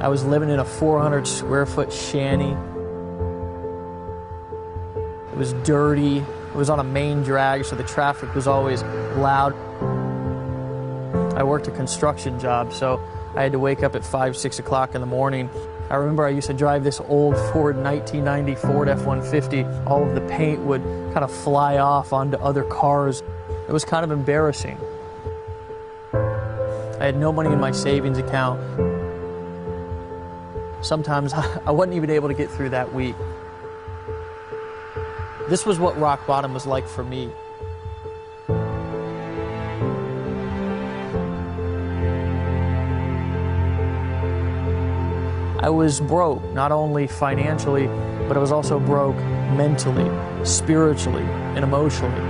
I was living in a 400 square foot shanty. It was dirty. It was on a main drag, so the traffic was always loud. I worked a construction job, so I had to wake up at 5, 6 o'clock in the morning. I remember I used to drive this old Ford 1990 Ford F-150. All of the paint would kind of fly off onto other cars. It was kind of embarrassing. I had no money in my savings account. Sometimes I wasn't even able to get through that week. This was what rock bottom was like for me. I was broke, not only financially, but I was also broke mentally, spiritually, and emotionally.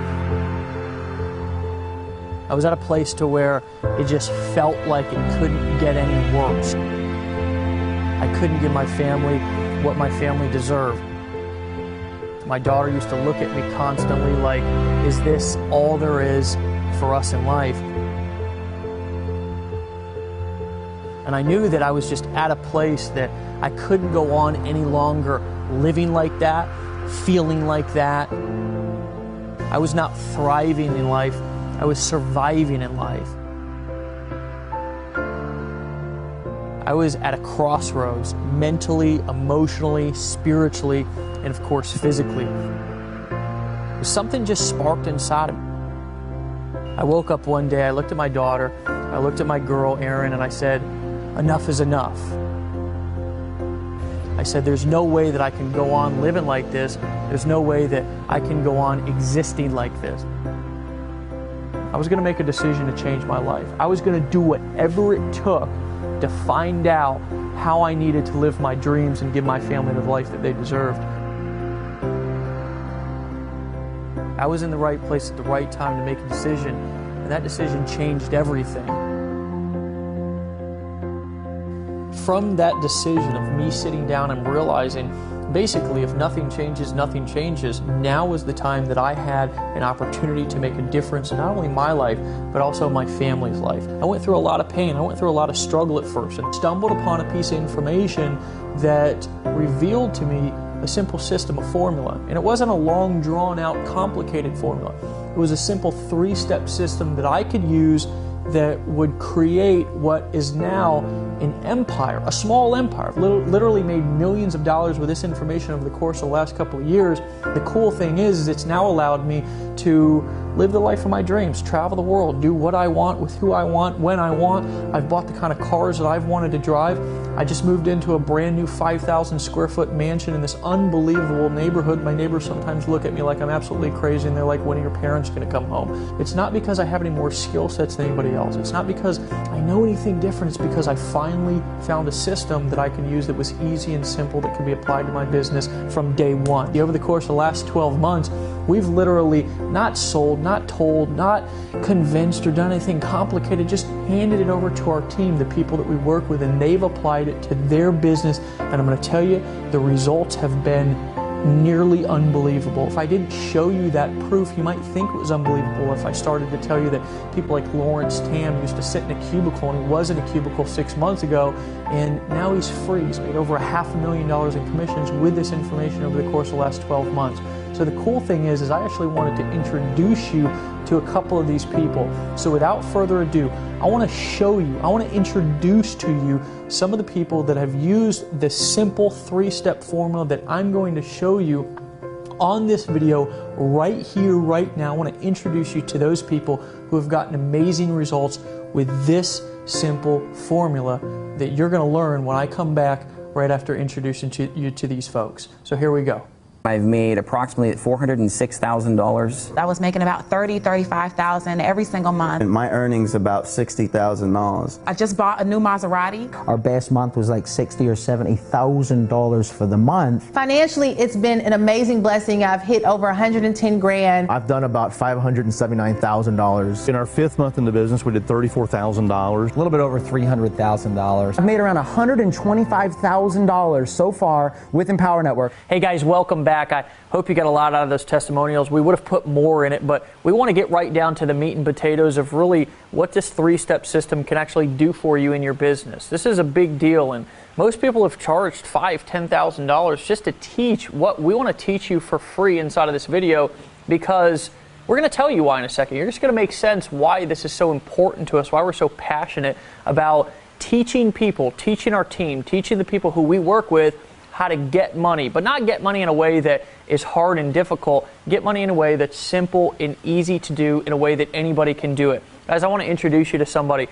I was at a place to where it just felt like it couldn't get any worse. I couldn't give my family what my family deserved. My daughter used to look at me constantly like, is this all there is for us in life? And I knew that I was just at a place that I couldn't go on any longer living like that, feeling like that. I was not thriving in life, I was surviving in life. I was at a crossroads, mentally, emotionally, spiritually, and of course physically. Something just sparked inside of me. I woke up one day, I looked at my daughter, I looked at my girl, Erin, and I said, enough is enough. I said, there's no way that I can go on living like this. There's no way that I can go on existing like this. I was going to make a decision to change my life. I was going to do whatever it took to find out how I needed to live my dreams and give my family the life that they deserved. I was in the right place at the right time to make a decision, and that decision changed everything. From that decision of me sitting down and realizing, basically, if nothing changes, nothing changes, now was the time that I had an opportunity to make a difference in not only my life, but also my family's life. I went through a lot of pain, I went through a lot of struggle at first, and stumbled upon a piece of information that revealed to me a simple system, a formula. And it wasn't a long, drawn-out, complicated formula. It was a simple 3-step system that I could use that would create what is now an empire, a small empire. I've literally made millions of dollars with this information over the course of the last couple of years. The cool thing is it's now allowed me to live the life of my dreams, travel the world, do what I want with who I want, when I want. I've bought the kind of cars that I've wanted to drive. I just moved into a brand new 5,000 square foot mansion in this unbelievable neighborhood. My neighbors sometimes look at me like I'm absolutely crazy, and they're like, when are your parents going to come home? It's not because I have any more skill sets than anybody else. It's not because I know anything different. It's because I finally found a system that I can use that was easy and simple, that could be applied to my business from day one. Over the course of the last 12 months, we've literally not sold, not told, not convinced or done anything complicated, just handed it over to our team, the people that we work with, and they've applied it to their business. And I'm going to tell you, the results have been nearly unbelievable. If I didn't show you that proof, you might think it was unbelievable if I started to tell you that people like Lawrence Tam used to sit in a cubicle, and he was in a cubicle 6 months ago, and now he's free. He's made over $500,000 in commissions with this information over the course of the last 12 months. So the cool thing is I actually wanted to introduce you to a couple of these people. So without further ado, I want to show you, I want to introduce to you some of the people that have used this simple 3-step formula that I'm going to show you on this video right here, right now. I want to introduce you to those people who have gotten amazing results with this simple formula that you're going to learn when I come back right after introducing you to these folks. So here we go. I've made approximately $406,000. I was making about $30,000, $35,000 every single month. And my earnings about $60,000. I just bought a new Maserati. Our best month was like $60,000 or $70,000 for the month. Financially, it's been an amazing blessing. I've hit over 110 grand. I've done about $579,000. In our 5th month in the business, we did $34,000. A little bit over $300,000. I've made around $125,000 so far with Empower Network. Hey guys, welcome back. back. I hope you got a lot out of those testimonials. We would have put more in it, but we want to get right down to the meat and potatoes of really what this 3-step system can actually do for you in your business. This is a big deal, and most people have charged $5,000, $10,000 just to teach what we want to teach you for free inside of this video, because we're going to tell you why in a second. You're just going to make sense why this is so important to us, why we're so passionate about teaching people, teaching our team, teaching the people who we work with how to get money, but not get money in a way that is hard and difficult. Get money in a way that's simple and easy to do, in a way that anybody can do it. Guys, I want to introduce you to somebody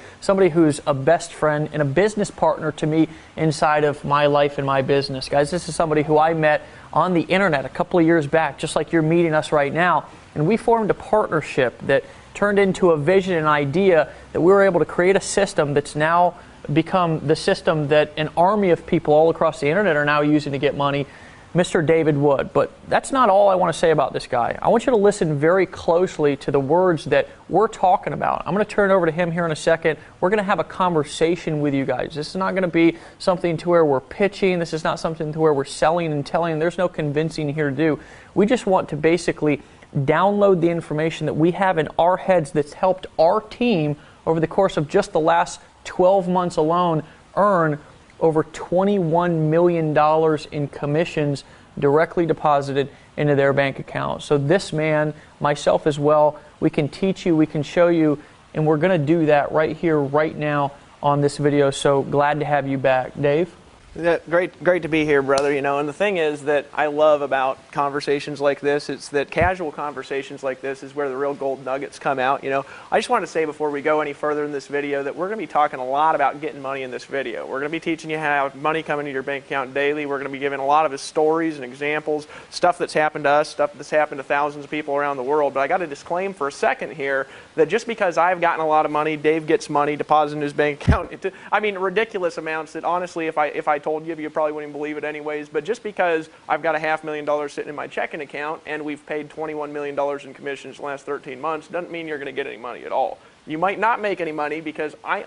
who's a best friend and a business partner to me inside of my life and my business. Guys, this is somebody who I met on the internet a couple of years back, just like you're meeting us right now, and we formed a partnership that turned into a vision and idea that we were able to create a system that's now become the system that an army of people all across the internet are now using to get money, Mr. David Wood. But that's not all I want to say about this guy. I want you to listen very closely to the words that we're talking about. I'm going to turn it over to him here in a second. We're going to have a conversation with you guys. This is not going to be something to where we're pitching. This is not something to where we're selling and telling. There's no convincing here to do. We just want to basically download the information that we have in our heads that's helped our team over the course of just the last 12 months alone earn over $21 million in commissions directly deposited into their bank account. So this man, myself as well, we can teach you, we can show you, and we're going to do that right here, right now on this video. So glad to have you back. Dave? Yeah, great to be here, brother. You know, and the thing is that I love about conversations like this, it's that casual conversations like this is where the real gold nuggets come out. You know, I just want to say before we go any further in this video that we're going to be talking a lot about getting money in this video. We're going to be teaching you how to have money come into your bank account daily. We're going to be giving a lot of his stories and examples, stuff that's happened to us, stuff that's happened to thousands of people around the world. But I got to disclaim for a second here that just because I've gotten a lot of money, Dave gets money deposited in his bank account. I mean, ridiculous amounts that honestly, if I told you probably wouldn't believe it anyways. But just because I've got a $500,000 sitting in my checking account and we've paid $21 million in commissions the last 13 months doesn't mean you're going to get any money at all. You might not make any money because I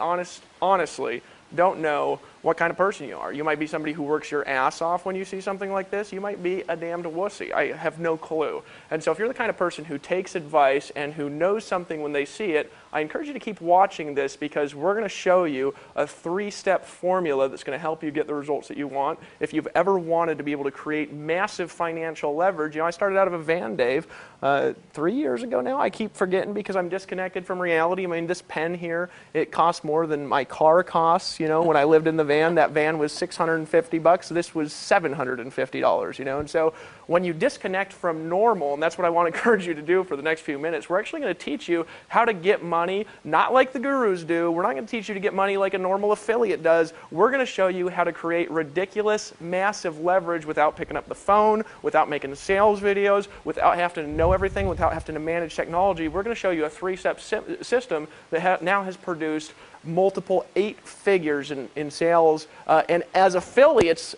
honestly don't know what kind of person you are. You might be somebody who works your ass off when you see something like this. You might be a damned wussy. I have no clue. And so if you're the kind of person who takes advice and who knows something when they see it, I encourage you to keep watching this, because we're going to show you a 3-step formula that's going to help you get the results that you want. If you've ever wanted to be able to create massive financial leverage, you know, I started out of a van, Dave, 3 years ago now. I keep forgetting because I'm disconnected from reality. I mean, this pen here, it costs more than my car costs. You know, when I lived in the van, that van was $650. This was $750, you know. And so when you disconnect from normal, and that's what I want to encourage you to do for the next few minutes, we're actually going to teach you how to get money, not like the gurus do. We're not going to teach you to get money like a normal affiliate does. We're going to show you how to create ridiculous, massive leverage without picking up the phone, without making sales videos, without having to know everything, without having to manage technology. We're going to show you a 3-step system that now has produced multiple 8 figures in sales, and as affiliates,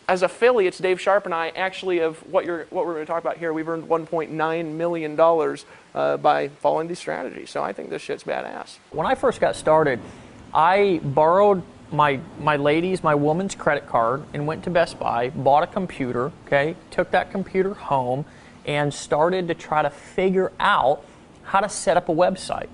Dave Sharp and I actually have what we're going to talk about here. We've earned $1.9 million by following these strategies. So I think this shit's badass. When I first got started, I borrowed my woman's credit card and went to Best Buy, bought a computer, okay, took that computer home and started to try to figure out how to set up a website.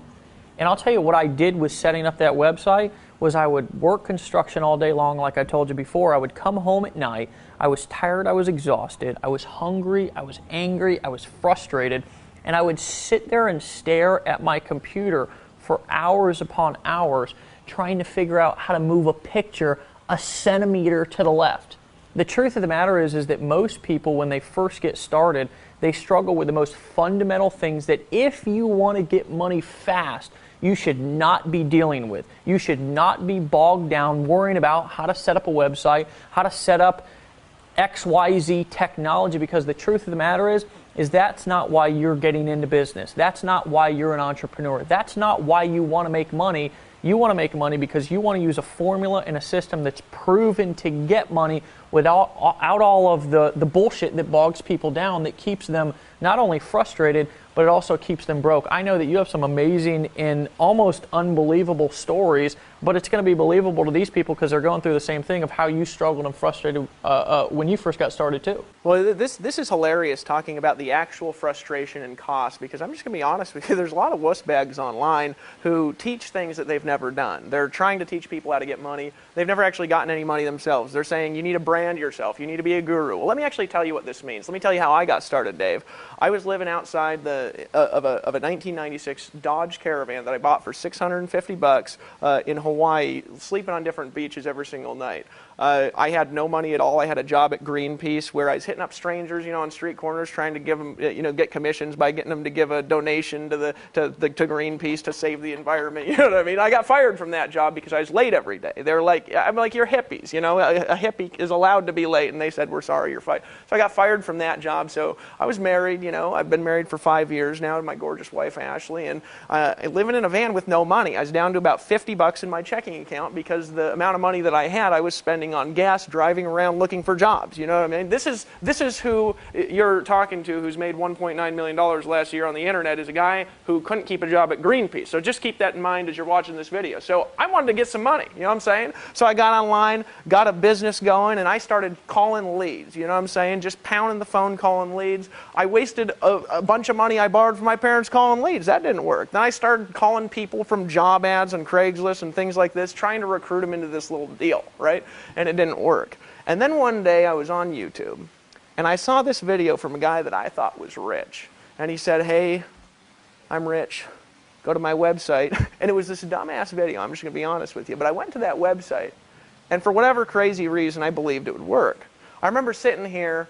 And I'll tell you what I did with setting up that website was I would work construction all day long, like I told you before. I would come home at night. I was tired. I was exhausted. I was hungry. I was angry. I was frustrated. And I would sit there and stare at my computer for hours upon hours trying to figure out how to move a picture a centimeter to the left. The truth of the matter is that most people, when they first get started, they struggle with the most fundamental things that if you want to get money fast, you should not be dealing with. You should not be bogged down worrying about how to set up a website, how to set up XYZ technology, because the truth of the matter is that's not why you're getting into business. That's not why you're an entrepreneur. That's not why you want to make money. You want to make money because you want to use a formula and a system that's proven to get money without all of the bullshit that bogs people down, that keeps them not only frustrated, but it also keeps them broke. I know that you have some amazing and almost unbelievable stories, but it's going to be believable to these people because they're going through the same thing of how you struggled and frustrated when you first got started too. Well, this is hilarious talking about the actual frustration and cost, because I'm just going to be honest with you, there's a lot of wuss bags online who teach things that they've never done. They're trying to teach people how to get money. They've never actually gotten any money themselves. They're saying you need to brand yourself, you need to be a guru. Well, let me actually tell you what this means. Let me tell you how I got started, Dave. I was living outside of a 1996 Dodge Caravan that I bought for $650 in Hawaii, sleeping on different beaches every single night. I had no money at all. I had a job at Greenpeace where I was hitting up strangers, on street corners, trying to give them, get commissions by getting them to give a donation to Greenpeace to save the environment. You know what I mean? I got fired from that job because I was late every day. They're like, I'm like, you're hippies. A hippie is allowed to be late, and they said, we're sorry, you're fired. So I got fired from that job. So I was married. I've been married for 5 years now to my gorgeous wife Ashley, and living in a van with no money. I was down to about $50 in my checking account because the amount of money that I had, I was spending on gas, driving around looking for jobs. You know what I mean? This is who you're talking to, who's made $1.9 million last year on the internet, is a guy who couldn't keep a job at Greenpeace. So just keep that in mind as you're watching this video. So I wanted to get some money, you know what I'm saying? So I got online, got a business going, and I started calling leads, you know what I'm saying? Just pounding the phone, calling leads. I wasted a bunch of money I borrowed from my parents calling leads. That didn't work. Then I started calling people from job ads on Craigslist and things like this, trying to recruit them into this little deal, right? And it didn't work. And then one day I was on YouTube, and I saw this video from a guy that I thought was rich. And he said, hey, I'm rich. Go to my website. And it was this dumbass video, I'm just going to be honest with you. But I went to that website, and for whatever crazy reason, I believed it would work. I remember sitting here,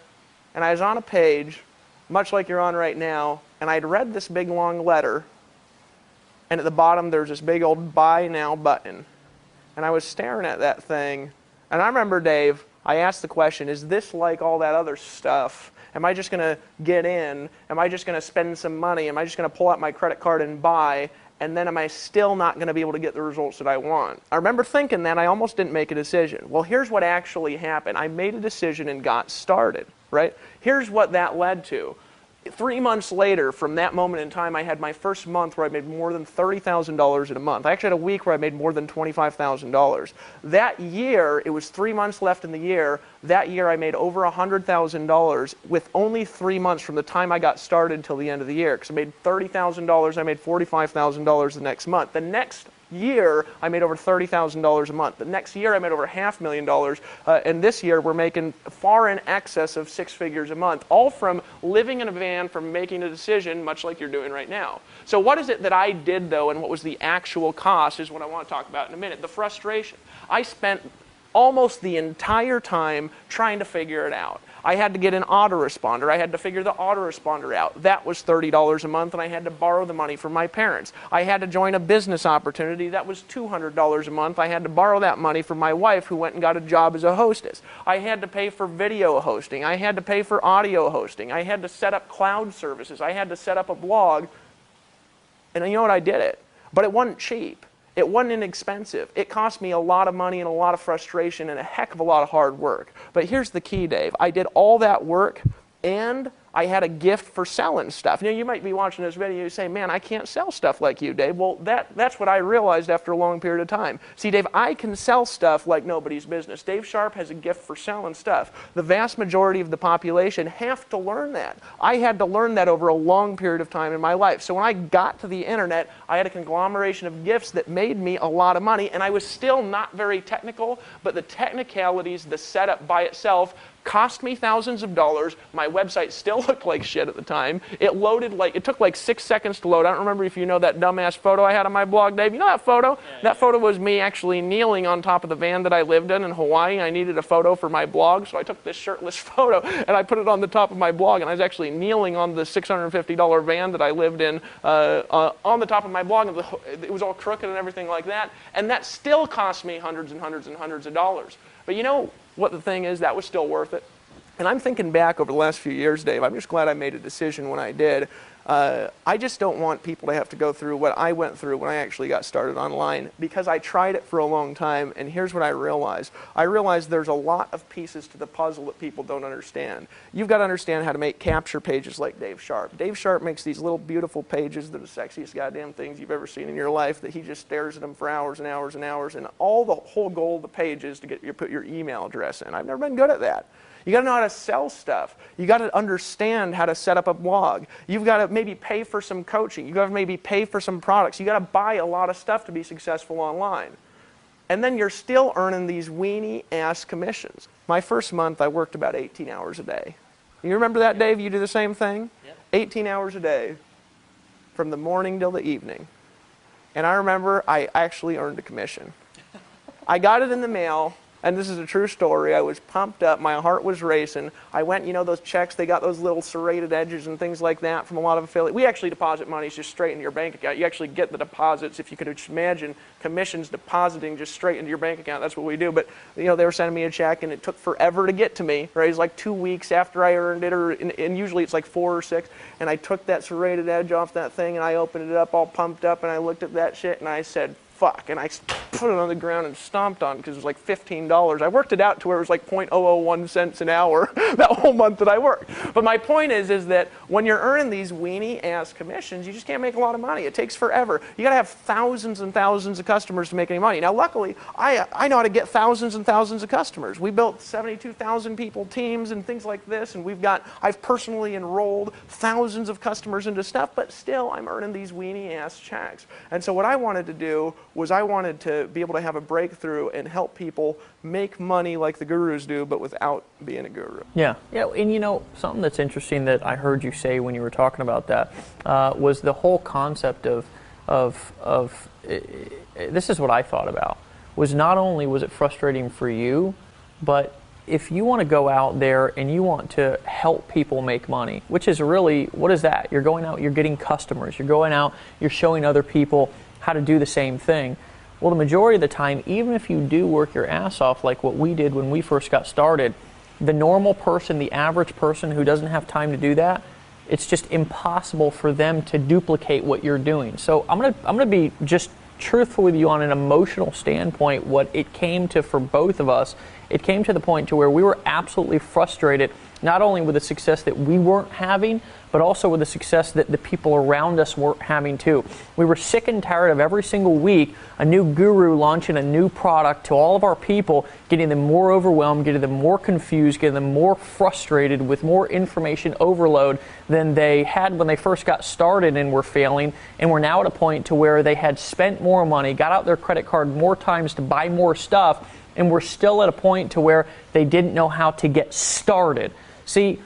and I was on a page, much like you're on right now, and I'd read this big long letter, and at the bottom there's this big old buy now button. And I was staring at that thing, and I remember, Dave, I asked the question, is this like all that other stuff? Am I just going to get in? Am I just going to spend some money? Am I just going to pull out my credit card and buy? And then am I still not going to be able to get the results that I want? I remember thinking that. I almost didn't make a decision. Well, here's what actually happened. I made a decision and got started, right? Here's what that led to. 3 months later, from that moment in time, I had my first month where I made more than $30,000 in a month. I actually had a week where I made more than $25,000. That year, it was 3 months left in the year. That year, I made over $100,000 with only 3 months from the time I got started till the end of the year. Because I made $30,000, I made $45,000 the next month. The next year, I made over $30,000 a month. The next year, I made over $500,000, and this year, we're making far in excess of 6 figures a month, all from living in a van, from making a decision, much like you're doing right now. So what is it that I did, though, and what was the actual cost is what I want to talk about in a minute, the frustration. I spent almost the entire time trying to figure it out. I had to get an autoresponder. I had to figure the autoresponder out. That was $30 a month, and I had to borrow the money from my parents. I had to join a business opportunity. That was $200 a month. I had to borrow that money from my wife, who went and got a job as a hostess. I had to pay for video hosting. I had to pay for audio hosting. I had to set up cloud services. I had to set up a blog. And you know what? I did it. But it wasn't cheap. It wasn't inexpensive. It cost me a lot of money and a lot of frustration and a heck of a lot of hard work. But here's the key, Dave. I did all that work, and I had a gift for selling stuff. You might be watching this video and you say, man, I can't sell stuff like you, Dave. Well, that's what I realized after a long period of time. See, Dave, I can sell stuff like nobody's business. Dave Sharp has a gift for selling stuff. The vast majority of the population have to learn that. I had to learn that over a long period of time in my life. So when I got to the internet, I had a conglomeration of gifts that made me a lot of money, and I was still not very technical, but the technicalities, the setup by itself, cost me thousands of dollars. My website still looked like shit at the time. It took like 6 seconds to load. I don't remember if you know that dumbass photo I had on my blog, Dave. You know that photo? Yeah, that photo was me actually kneeling on top of the van that I lived in Hawaii. I needed a photo for my blog, so I took this shirtless photo and I put it on the top of my blog, and I was actually kneeling on the $650 van that I lived in on the top of my blog. And it was all crooked and everything like that, and that still cost me hundreds and hundreds and hundreds of dollars. But you know what the thing is? That was still worth it. And I'm thinking back over the last few years, Dave, I'm just glad I made a decision when I did. I just don't want people to have to go through what I went through when I actually got started online, because I tried it for a long time, and here's what I realized. I realized there's a lot of pieces to the puzzle that people don't understand. You've got to understand how to make capture pages like Dave Sharp. Dave Sharp makes these little beautiful pages that are the sexiest goddamn things you've ever seen in your life, that he just stares at them for hours and hours and hours, and the whole goal of the page is to get you put your email address in. I've never been good at that. You got to know how to sell stuff. You got to understand how to set up a blog. You've got to maybe pay for some coaching. You got to maybe pay for some products. You got to buy a lot of stuff to be successful online. And then you're still earning these weenie-ass commissions. My first month, I worked about 18 hours a day. You remember that, Dave? You do the same thing? Yep. 18 hours a day from the morning till the evening. And I remember I actually earned a commission. I got it in the mail. And this is a true story. I was pumped up. My heart was racing. I went, you know, those checks, they got those little serrated edges and things like that from a lot of affiliates. We actually deposit money just straight into your bank account. You actually get the deposits. If you could just imagine commissions depositing just straight into your bank account, that's what we do. But, you know, they were sending me a check, and it took forever to get to me. Right? It was like 2 weeks after I earned it, and usually it's like 4 or 6. And I took that serrated edge off that thing, and I opened it up all pumped up, and I looked at that shit, and I said, fuck, and I put it on the ground and stomped on it because it was like $15. I worked it out to where it was like 0.001 cents an hour that whole month that I worked. But my point is that when you're earning these weenie-ass commissions, you just can't make a lot of money. It takes forever. You got to have thousands and thousands of customers to make any money. Now, luckily, I know how to get thousands and thousands of customers. We built 72,000 people teams and things like this, and I've personally enrolled thousands of customers into stuff, but still, I'm earning these weenie-ass checks. And so what I wanted to do was I wanted to be able to have a breakthrough and help people make money like the gurus do, but without being a guru. Yeah, and you know, something that's interesting that I heard you say when you were talking about that was the whole concept of this is what I thought about, was not only was it frustrating for you, but if you want to go out there and you want to help people make money, which is really, what is that? You're going out, you're getting customers, you're going out, you're showing other people how to do the same thing. Well, the majority of the time, even if you do work your ass off like what we did when we first got started, the normal person, the average person who doesn't have time to do that, it's just impossible for them to duplicate what you're doing. So I'm gonna be just truthful with you on an emotional standpoint. What it came to for both of us, it came to the point to where we were absolutely frustrated, not only with the success that we weren't having, but also with the success that the people around us weren't having too. We were sick and tired of every single week a new guru launching a new product to all of our people, getting them more overwhelmed, getting them more confused, getting them more frustrated with more information overload than they had when they first got started and were failing. And we're now at a point to where they had spent more money, got out their credit card more times to buy more stuff, and we're still at a point to where they didn't know how to get started. See,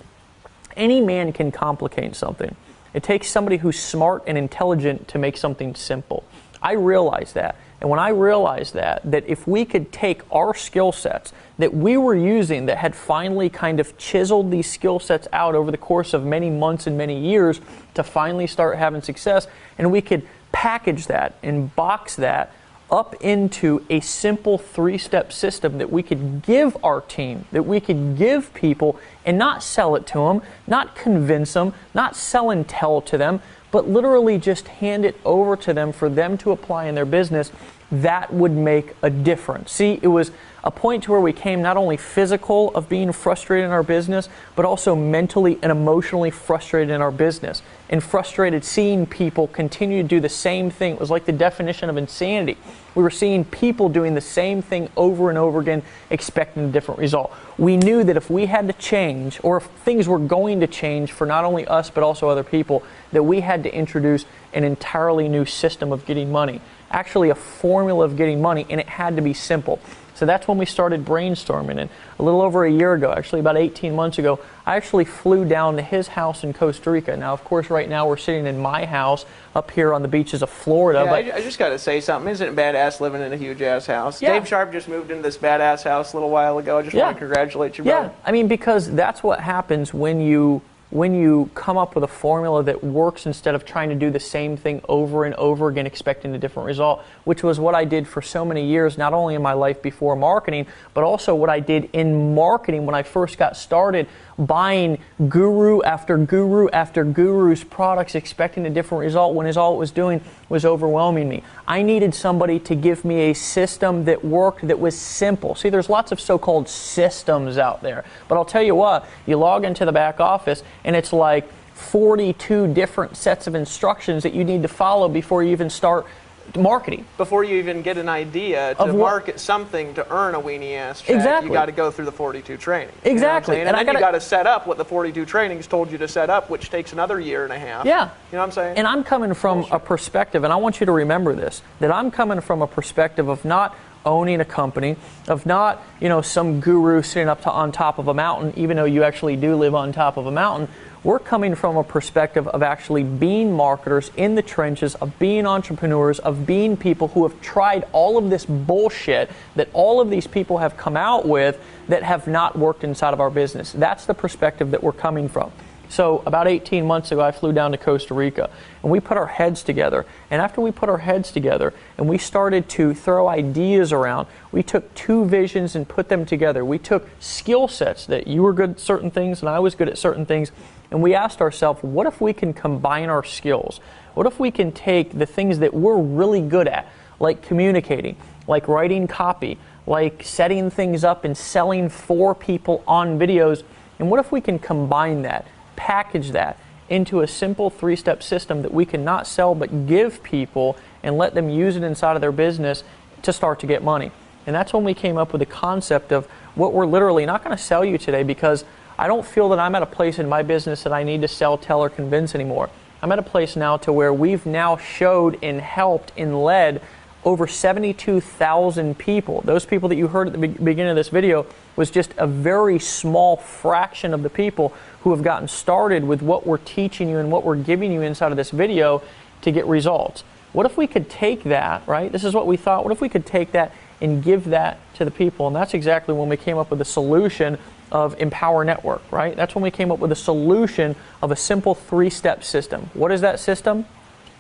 any man can complicate something. It takes somebody who's smart and intelligent to make something simple. I realize that. And when I realized that if we could take our skill sets that we were using, that had finally kind of chiseled these skill sets out over the course of many months and many years to finally start having success, and we could package that and box that up into a simple 3-step system that we could give our team, that we could give people, and not sell it to them, not convince them, not sell and tell to them, but literally just hand it over to them for them to apply in their business, that would make a difference. See, it was a point to where we came not only physical of being frustrated in our business, but also mentally and emotionally frustrated in our business, and frustrated seeing people continue to do the same thing. It was like the definition of insanity. We were seeing people doing the same thing over and over again, expecting a different result. We knew that if we had to change, or if things were going to change for not only us but also other people, that we had to introduce an entirely new system of getting money. Actually a formula of getting money, and it had to be simple. So that's when we started brainstorming. And a little over a year ago, actually about 18 months ago, I actually flew down to his house in Costa Rica. Now, of course, right now we're sitting in my house up here on the beaches of Florida. Yeah, but I just got to say something. Isn't it badass living in a huge-ass house? Yeah. Dave Sharp just moved into this badass house a little while ago. I just want to congratulate you, brother. Yeah, I mean, because that's what happens when you when you come up with a formula that works instead of trying to do the same thing over and over again expecting a different result, which was what I did for so many years, not only in my life before marketing, but also what I did in marketing when I first got started, buying guru after guru after guru's products expecting a different result when all it was doing was overwhelming me. I needed somebody to give me a system that worked, that was simple. See, there's lots of so-called systems out there, but I'll tell you what, you log into the back office and it's like 42 different sets of instructions that you need to follow before you even start marketing. Before you even get an idea to market something to earn a weenie ass check, exactly. You got to go through the 42 training. Exactly. You know and then you got to set up what the 42 trainings told you to set up, which takes another year and a half. Yeah. You know what I'm saying? And I'm coming from a perspective, and I want you to remember this, that I'm coming from a perspective of not owning a company, of not, some guru sitting on top of a mountain, even though you actually do live on top of a mountain. We're coming from a perspective of actually being marketers in the trenches, of being entrepreneurs, of being people who have tried all of this bullshit that all of these people have come out with that have not worked inside of our business. That's the perspective that we're coming from. So about 18 months ago, I flew down to Costa Rica, and we put our heads together. And after we put our heads together and we started to throw ideas around, we took two visions and put them together. We took skill sets that you were good at certain things and I was good at certain things, and we asked ourselves, what if we can combine our skills? What if we can take the things that we're really good at, like communicating, like writing copy, like setting things up and selling for people on videos, and what if we can combine that, package that into a simple 3-step system that we can not sell but give people and let them use it inside of their business to start to get money? And that's when we came up with the concept of what we're literally not going to sell you today, because I don't feel that I'm at a place in my business that I need to sell, tell, or convince anymore. I'm at a place now to where we've now showed and helped and led over 72,000 people. Those people that you heard at the beginning of this video was just a very small fraction of the people who have gotten started with what we're teaching you and what we're giving you inside of this video to get results. What if we could take that, right? This is what we thought. What if we could take that and give that to the people? And that's exactly when we came up with the solution of Empower Network, right? That's when we came up with a solution of a simple 3-step system. What is that system?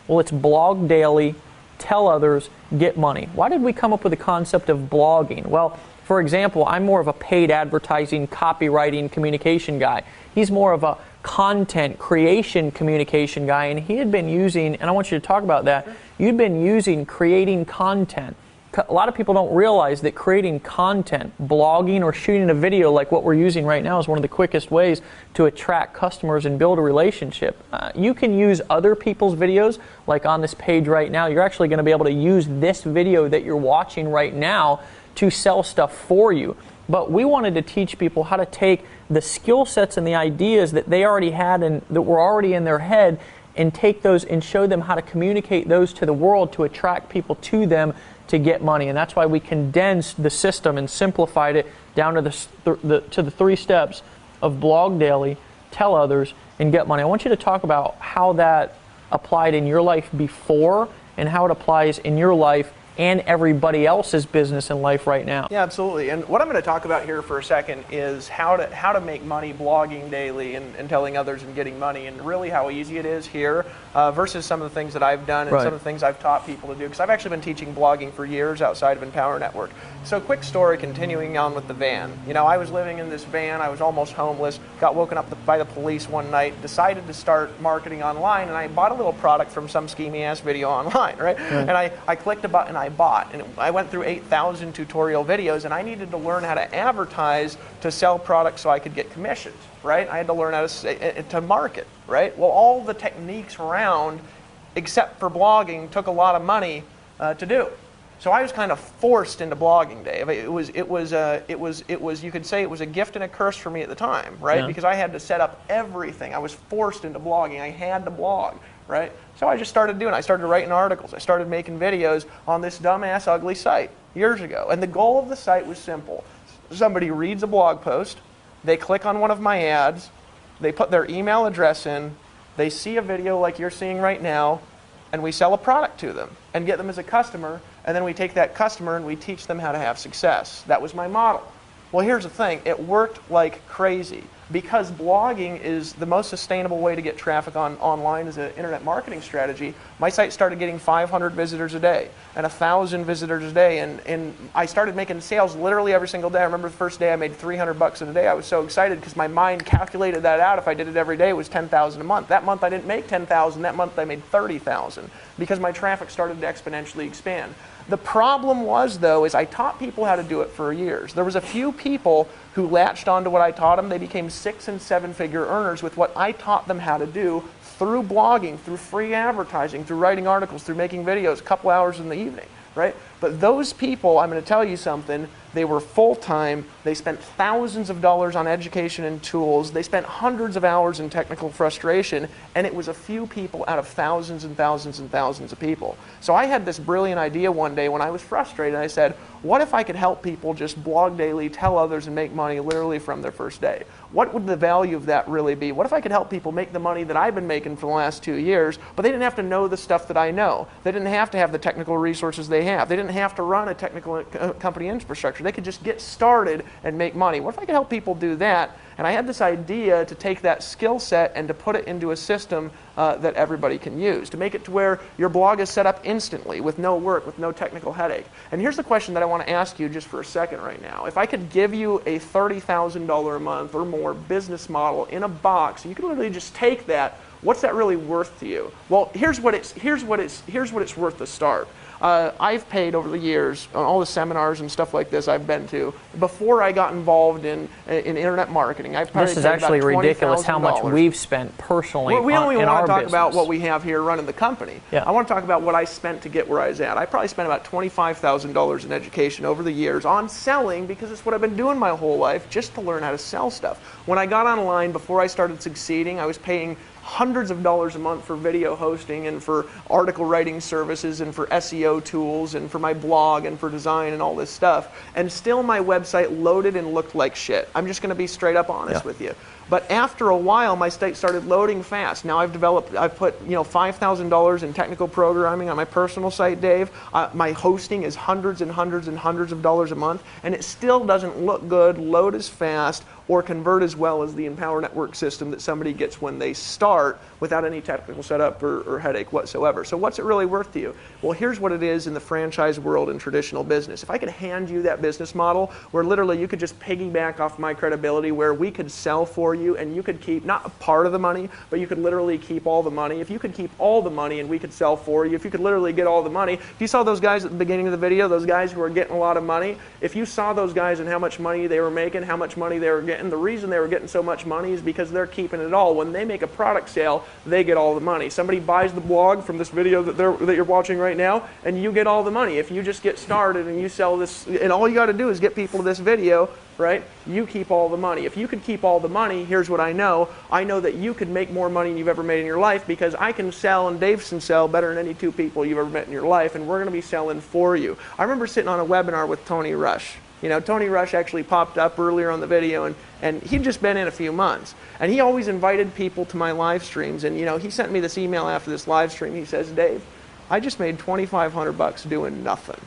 Well, it's blog daily, tell others, get money. Why did we come up with the concept of blogging? Well, for example, I'm more of a paid advertising, copywriting, communication guy. He's more of a content creation communication guy, and he had been using, and I want you to talk about that, you'd been using creating content. A lot of people don't realize that creating content, blogging or shooting a video like what we're using right now is one of the quickest ways to attract customers and build a relationship. You can use other people's videos, like on this page right now. You're actually going to be able to use this video that you're watching right now to sell stuff for you. But we wanted to teach people how to take the skill sets and the ideas that they already had and that were already in their head and take those and show them how to communicate those to the world to attract people to them to get money. And that's why we condensed the system and simplified it down to the 3 steps of blog daily, tell others, and get money. I want you to talk about how that applied in your life before and how it applies in your life and everybody else's business and life right now. Yeah, absolutely. And what I'm going to talk about here for a second is how to make money blogging daily and telling others and getting money, and really how easy it is here versus some of the things that I've done and some of the things I've taught people to do, because I've actually been teaching blogging for years outside of Empower Network. So quick story, continuing on with the van. You know, I was living in this van, I was almost homeless, got woken up by the police one night, decided to start marketing online, and I bought a little product from some schemy ass video online, right? And I clicked a button, I bought, and I went through 8,000 tutorial videos, and I needed to learn how to advertise to sell products so I could get commissions, right? I had to learn how to market, right? Well, all the techniques around, except for blogging, took a lot of money to do. So I was kind of forced into blogging, Dave. It was you could say it was a gift and a curse for me at the time, right? Yeah. Because I had to set up everything. I was forced into blogging. I had to blog, right? So I just started doing it. I started writing articles. I started making videos on this dumbass ugly site years ago. And the goal of the site was simple. Somebody reads a blog post, they click on one of my ads, they put their email address in, they see a video like you're seeing right now, and we sell a product to them and get them as a customer, and then we take that customer and we teach them how to have success. That was my model. Well, here's the thing. It worked like crazy. because blogging is the most sustainable way to get traffic online as an internet marketing strategy, my site started getting 500 visitors a day and 1,000 visitors a day, and I started making sales literally every single day. I remember the first day I made $300 in a day. I was so excited because my mind calculated that out. If I did it every day, it was $10,000 a month. That month I didn't make $10,000. That month I made $30,000 because my traffic started to exponentially expand. The problem was, though, is I taught people how to do it for years. There was a few people who latched onto what I taught them. They became 6- and 7-figure earners with what I taught them how to do through blogging, through free advertising, through writing articles, through making videos a couple hours in the evening, right? But those people, I'm going to tell you something, they were full-time, they spent thousands of dollars on education and tools, they spent hundreds of hours in technical frustration, and it was a few people out of thousands and thousands and thousands of people. So I had this brilliant idea one day when I was frustrated. I said, what if I could help people just blog daily, tell others, and make money literally from their first day? What would the value of that really be? What if I could help people make the money that I've been making for the last 2 years, but they didn't have to know the stuff that I know. They didn't have to have the technical resources they have. They didn't have to run a technical company infrastructure. They could just get started and make money. What if I could help people do that? And I had this idea to take that skill set and to put it into a system that everybody can use, to make it to where your blog is set up instantly with no work, with no technical headache. And here's the question that I want to ask you just for a second right now. If I could give you a $30,000 a month or more business model in a box, you could literally just take that, what's that really worth to you? Well, here's what it's worth to start. I've paid over the years on all the seminars and stuff like this I've been to. Before I got involved in internet marketing, I've probably This is actually about ridiculous how much $20,000. we've spent personally We don't even in want our to talk business. about what we have here running the company. Yeah. I want to talk about what I spent to get where I was at. I probably spent about $25,000 in education over the years on selling because it's what I've been doing my whole life, just to learn how to sell stuff. When I got online, before I started succeeding, I was paying hundreds of dollars a month for video hosting and for article writing services and for SEO tools and for my blog and for design and all this stuff. And still my website loaded and looked like shit. I'm just going to be straight up honest with you. But after a while, my site started loading fast. Now I've put $5,000 in technical programming on my personal site, Dave. My hosting is hundreds and hundreds and hundreds of dollars a month, and it still doesn't look good, load as fast, or convert as well as the Empower Network system that somebody gets when they start without any technical setup or headache whatsoever. So what's it really worth to you? Well, here's what it is in the franchise world and traditional business. If I could hand you that business model where literally you could just piggyback off my credibility, where we could sell for you and you could keep not a part of the money, but you could literally keep all the money. If you could keep all the money and we could sell for you, if you could literally get all the money. If you saw those guys at the beginning of the video, those guys who are getting a lot of money, if you saw those guys and how much money they were making, how much money they were getting, the reason they were getting so much money is because they're keeping it all. When they make a product sale, they get all the money. Somebody buys the blog from this video that you're watching right now, and you get all the money. If you just get started and you sell this, and all you got to do is get people to this video, right? You keep all the money. If you could keep all the money, here's what I know. I know that you could make more money than you've ever made in your life, because I can sell and Dave can sell better than any two people you've ever met in your life, and we're going to be selling for you. I remember sitting on a webinar with Tony Rush. Tony Rush actually popped up earlier on the video, and he'd just been in a few months. And he always invited people to my live streams, and he sent me this email after this live stream. He says, Dave, I just made $2,500 doing nothing.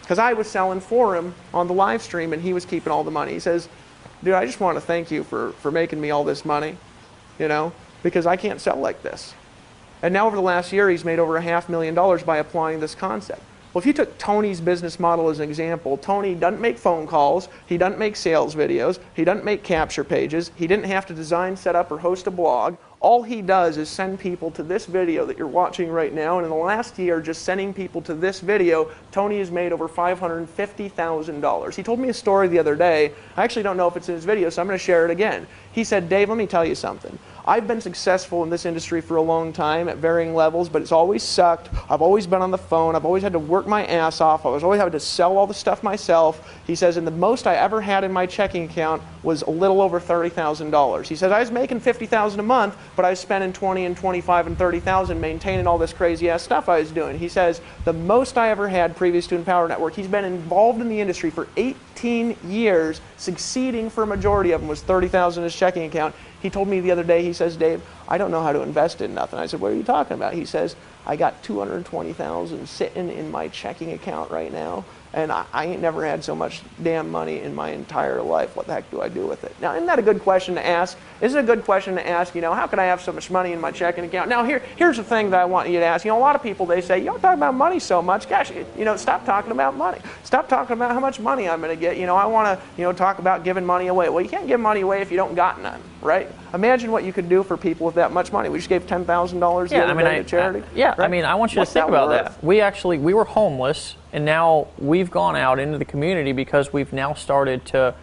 Because I was selling for him on the live stream, and he was keeping all the money. He says, dude, I just want to thank you for making me all this money, because I can't sell like this. And now over the last year, he's made over $500,000 by applying this concept. Well, if you took Tony's business model as an example, Tony doesn't make phone calls, he doesn't make sales videos, he doesn't make capture pages, he didn't have to design, set up, or host a blog. All he does is send people to this video that you're watching right now, and in the last year, just sending people to this video, Tony has made over $550,000. He told me a story the other day. I actually don't know if it's in his video, so I'm going to share it again. He said, Dave, let me tell you something. I've been successful in this industry for a long time at varying levels, but it's always sucked. I've always been on the phone. I've always had to work my ass off. I was always having to sell all the stuff myself. He says, and the most I ever had in my checking account was a little over $30,000. He says, I was making $50,000 a month, but I was spending $20,000 and $25,000 and $30,000 maintaining all this crazy ass stuff I was doing. He says, the most I ever had previous to Empower Network, he's been involved in the industry for 18 years, succeeding for a majority of them, was $30,000 in his checking account. He told me the other day, he says, Dave, I don't know how to invest in nothing. I said, what are you talking about? He says, I got $220,000 sitting in my checking account right now, and I ain't never had so much damn money in my entire life. What the heck do I do with it? Now, isn't that a good question to ask? Is it a good question to ask, how can I have so much money in my checking account? Now, here's the thing that I want you to ask. A lot of people, they say, you don't talk about money so much. Gosh, stop talking about money. Stop talking about how much money I'm going to get. I want to, talk about giving money away. Well, you can't give money away if you don't got none, right? Imagine what you could do for people with that much money. We just gave $10,000 the other day to charity. Right? I want you to think about that. We were homeless, and now we've gone out into the community because we've now started to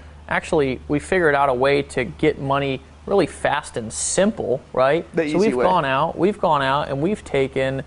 we figured out a way to get money really fast and simple, right? So we've gone out and we've taken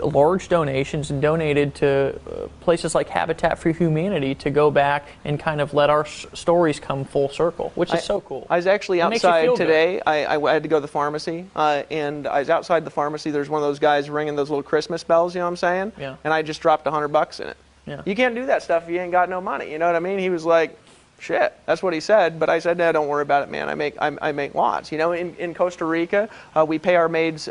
large donations and donated to places like Habitat for Humanity to go back and kind of let our stories come full circle, which is so cool. I was actually outside today. I had to go to the pharmacy, and I was outside the pharmacy. There's one of those guys ringing those little Christmas bells, you know what I'm saying? Yeah. And I just dropped $100 in it. Yeah. You can't do that stuff if you ain't got no money, you know what I mean? He was like, shit, that's what he said, but I said, no, don't worry about it, man. I make lots. In Costa Rica, we pay our maids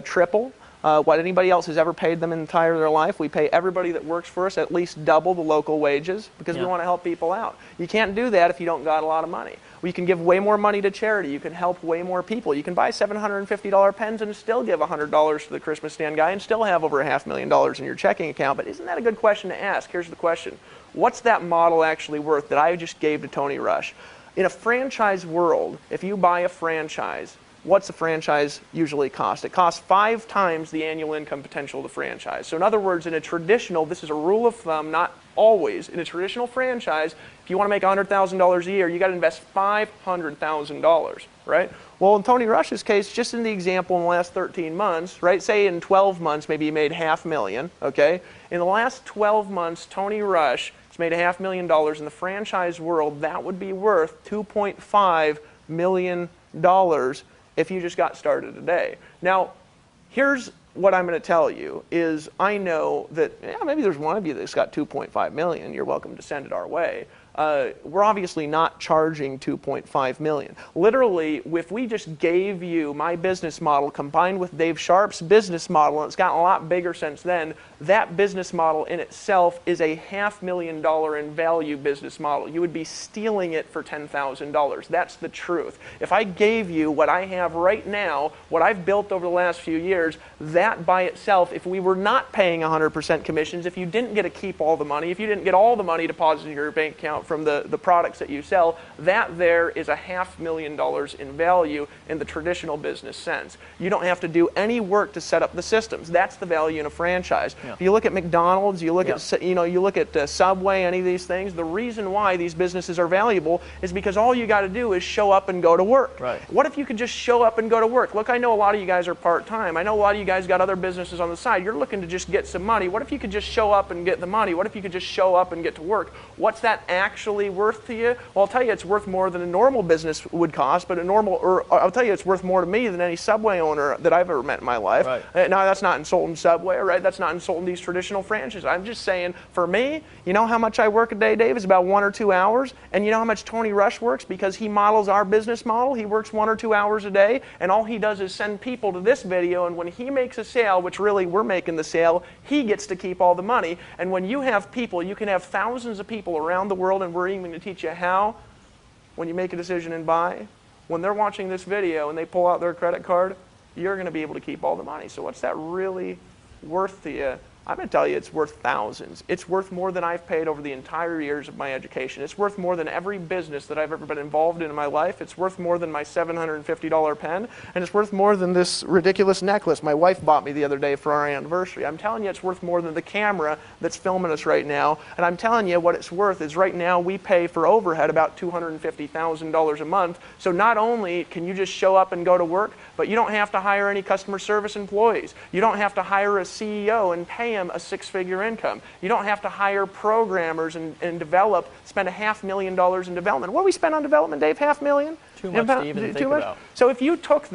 triple what anybody else has ever paid them in the entire their life. We pay everybody that works for us at least double the local wages because we want to help people out. You can't do that if you don't got a lot of money. You can give way more money to charity. You can help way more people. You can buy $750 pens and still give $100 to the Christmas stand guy and still have over $500,000 in your checking account. But isn't that a good question to ask? Here's the question. What's that model actually worth that I just gave to Tony Rush? In a franchise world, if you buy a franchise, what's a franchise usually cost? It costs 5 times the annual income potential of the franchise. So in other words, in a traditional, this is a rule of thumb, not always, in a traditional franchise, if you want to make $100,000 a year, you got to invest $500,000, right? Well, in Tony Rush's case, just in the example in the last 13 months, right? Say in 12 months, maybe he made $500,000, okay? In the last 12 months, Tony Rush has made $500,000 in the franchise world. That would be worth $2.5 million if you just got started today. Now, here's what I'm going to tell you is I know that maybe there's one of you that's got $2.5 million. You're welcome to send it our way. We're obviously not charging $2.5 million. Literally, if we just gave you my business model combined with Dave Sharp's business model, and it's gotten a lot bigger since then, that business model in itself is a $500,000 in value business model. You would be stealing it for $10,000. That's the truth. If I gave you what I have right now, what I've built over the last few years, that by itself, if we were not paying 100% commissions, if you didn't get to keep all the money, if you didn't get all the money deposited in your bank account from the products that you sell, that there is a $500,000 in value in the traditional business sense. You don't have to do any work to set up the systems. That's the value in a franchise. Yeah. If you look at McDonald's, you look at you look at Subway, any of these things. The reason why these businesses are valuable is because all you got to do is show up and go to work. Right. What if you could just show up and go to work? Look, I know a lot of you guys are part-time. I know a lot of you guys got other businesses on the side. You're looking to just get some money. What if you could just show up and get the money? What if you could just show up and get to work? What's that actually worth to you? Well, I'll tell you it's worth more than a normal business would cost, but I'll tell you it's worth more to me than any Subway owner that I've ever met in my life. Right. Now, that's not insulting Subway, right? That's not insulting these traditional franchises. I'm just saying, for me, you know how much I work a day, Dave? It's about 1 or 2 hours. And you know how much Tony Rush works? Because he models our business model. He works 1 or 2 hours a day, and all he does is send people to this video, and when he makes a sale, which really we're making the sale, he gets to keep all the money. And when you have people, you can have thousands of people around the world, and we're even going to teach you how, when you make a decision and buy, when they're watching this video and they pull out their credit card, you're going to be able to keep all the money. So what's that really worth to you? I'm going to tell you it's worth thousands. It's worth more than I've paid over the entire years of my education. It's worth more than every business that I've ever been involved in my life. It's worth more than my $750 pen, and it's worth more than this ridiculous necklace my wife bought me the other day for our anniversary. I'm telling you it's worth more than the camera that's filming us right now, and I'm telling you what it's worth is right now we pay for overhead about $250,000 a month, so not only can you just show up and go to work, but you don't have to hire any customer service employees. You don't have to hire a CEO and pay him a 6-figure income. You don't have to hire programmers and spend $500,000 in development. What do we spend on development, Dave? $500,000? Too much to even think about. So if you took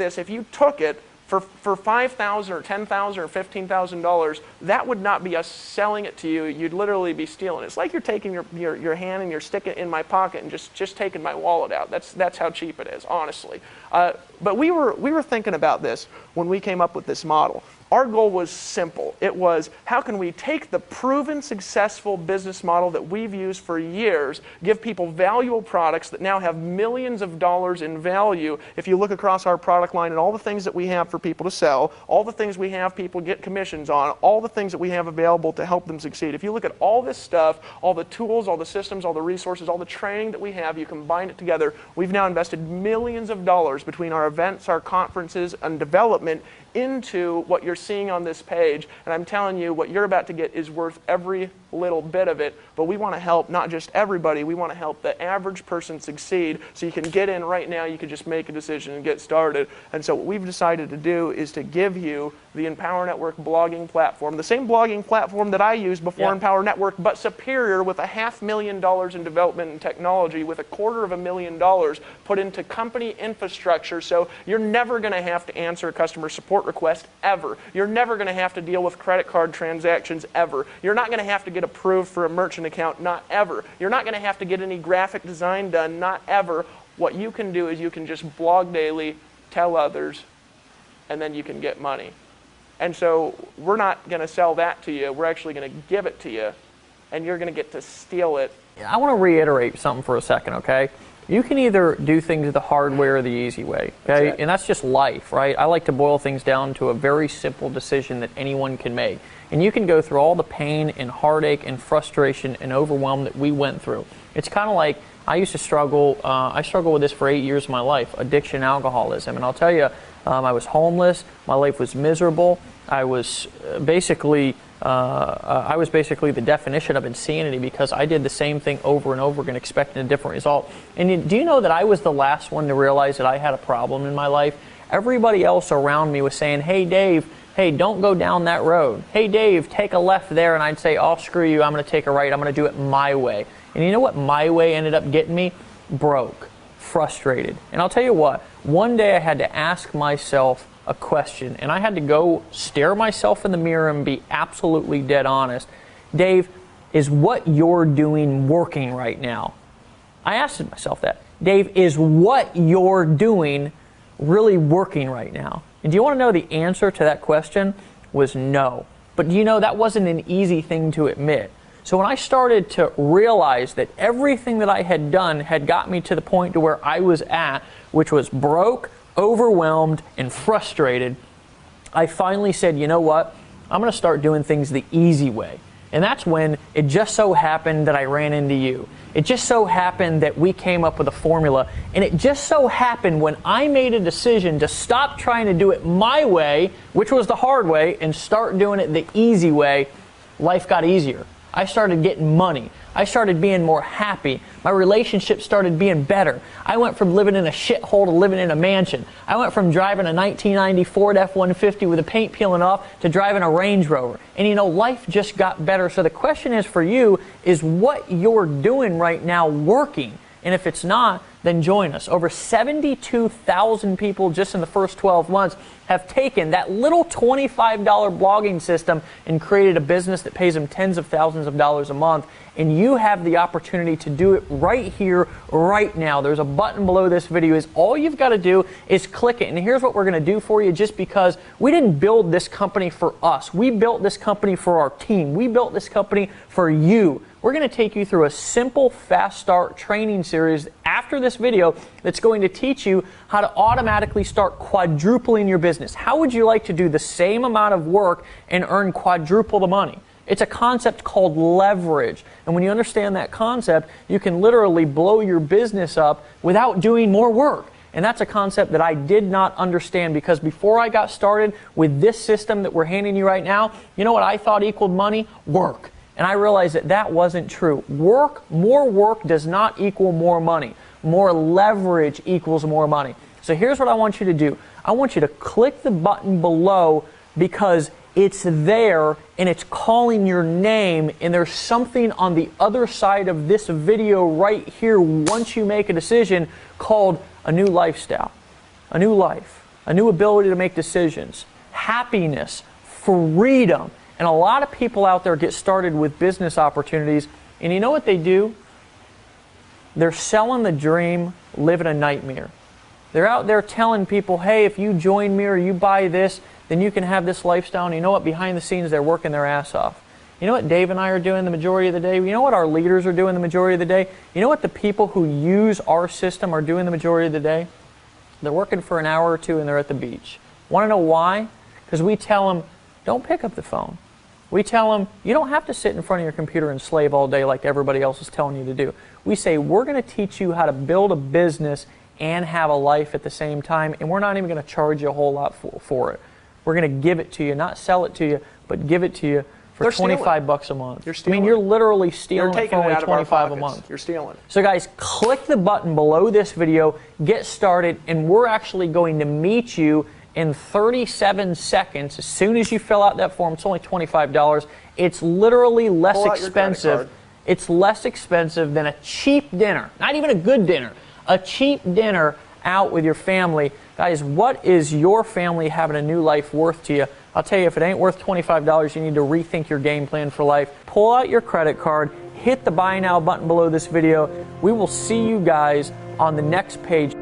it for $5,000 or $10,000 or $15,000, that would not be us selling it to you. You'd literally be stealing it. It's like you're taking your hand and you're sticking it in my pocket and just taking my wallet out. That's how cheap it is, honestly. But we were thinking about this when we came up with this model. Our goal was simple. It was, how can we take the proven successful business model that we've used for years, give people valuable products that now have millions of dollars in value. If you look across our product line and all the things that we have for people to sell, all the things we have people get commissions on, all the things that we have available to help them succeed. If you look at all this stuff, all the tools, all the systems, all the resources, all the training that we have, you combine it together, we've now invested millions of dollars between our events, our conferences, and development into what you're seeing on this page. And I'm telling you, what you're about to get is worth every little bit of it. But we want to help not just everybody, we want to help the average person succeed. So you can get in right now, you can just make a decision and get started. And so what we've decided to do is to give you the Empower Network blogging platform, the same blogging platform that I used before Empower Network, but superior, with $500,000 in development and technology, with $250,000 put into company infrastructure. So you're never going to have to answer a customer support request ever. You're never going to have to deal with credit card transactions ever. You're not going to have to get approved for a merchant account, not ever. You're not going to have to get any graphic design done, not ever. What you can do is you can just blog daily, tell others, and then you can get money. And so we're not going to sell that to you. We're actually going to give it to you, and you're going to get to steal it. I want to reiterate something for a second, okay? You can either do things the hard way or the easy way, okay? And that's just life, right? I like to boil things down to a very simple decision that anyone can make. And you can go through all the pain and heartache and frustration and overwhelm that we went through. It's kind of like, I used to struggle, I struggled with this for 8 years of my life, addiction, alcoholism. And I'll tell you, I was homeless, my life was miserable, I was basically the definition of insanity, because I did the same thing over and over again, expecting a different result. And do you know that I was the last one to realize that I had a problem in my life? Everybody else around me was saying, hey Dave, hey, don't go down that road. Hey Dave, take a left there. And I'd say, oh, screw you, I'm going to take a right, I'm going to do it my way. And you know what my way ended up getting me? Broke, frustrated. And I'll tell you what, one day I had to ask myself a question, and I had to go stare myself in the mirror and be absolutely dead honest. Dave, is what you're doing working right now? I asked myself that. Dave, is what you're doing really working right now? And do you want to know the answer to that question? Was no. But do you know that wasn't an easy thing to admit? So when I started to realize that everything that I had done had got me to the point to where I was at, which was broke, overwhelmed, and frustrated, I finally said, you know what? I'm going to start doing things the easy way. And that's when it just so happened that I ran into you. It just so happened that we came up with a formula. And it just so happened when I made a decision to stop trying to do it my way, which was the hard way, and start doing it the easy way, life got easier. I started getting money. I started being more happy. My relationship started being better. I went from living in a shithole to living in a mansion. I went from driving a 1990 Ford F-150 with the paint peeling off to driving a Range Rover. And you know, life just got better. So the question is for you, is what you're doing right now working? And if it's not, then join us. Over 72,000 people just in the first 12 months have taken that little $25 blogging system and created a business that pays them tens of thousands of dollars a month. And you have the opportunity to do it right here, right now. There's a button below this video. All you've got to do is click it. And here's what we're going to do for you, just because we didn't build this company for us. We built this company for our team. We built this company for you. We're going to take you through a simple fast start training series after this video that's going to teach you how to automatically start quadrupling your business. How would you like to do the same amount of work and earn quadruple the money? It's a concept called leverage. And when you understand that concept, you can literally blow your business up without doing more work. And that's a concept that I did not understand, because before I got started with this system that we're handing you right now, you know what I thought equaled money? Work. And I realized that that wasn't true. More work does not equal more money. More leverage equals more money. So here's what I want you to do. I want you to click the button below, because it's there and it's calling your name, and there's something on the other side of this video right here once you make a decision called a new lifestyle, a new life, a new ability to make decisions, happiness, freedom. And a lot of people out there get started with business opportunities, and you know what they do? They're selling the dream, living a nightmare. They're out there telling people, hey, if you join me or you buy this, then you can have this lifestyle. And you know what? Behind the scenes, they're working their ass off. You know what Dave and I are doing the majority of the day? You know what our leaders are doing the majority of the day? You know what the people who use our system are doing the majority of the day? They're working for an hour or two and they're at the beach. Want to know why? Because we tell them, don't pick up the phone. We tell them, you don't have to sit in front of your computer and slave all day like everybody else is telling you to do. We say, we're going to teach you how to build a business and have a life at the same time, and we're not even going to charge you a whole lot for it. We're going to give it to you, not sell it to you, but give it to you for $25 a month. You're stealing. I mean, you're literally stealing it for only $25 a month. You're stealing. So guys, click the button below this video, get started, and we're actually going to meet you in 37 seconds. As soon as you fill out that form, it's only $25. It's literally less expensive. It's less expensive than a cheap dinner, not even a good dinner, a cheap dinner out with your family. Guys, what is your family having a new life worth to you? I'll tell you, if it ain't worth $25, you need to rethink your game plan for life. Pull out your credit card, hit the buy now button below this video. We will see you guys on the next page.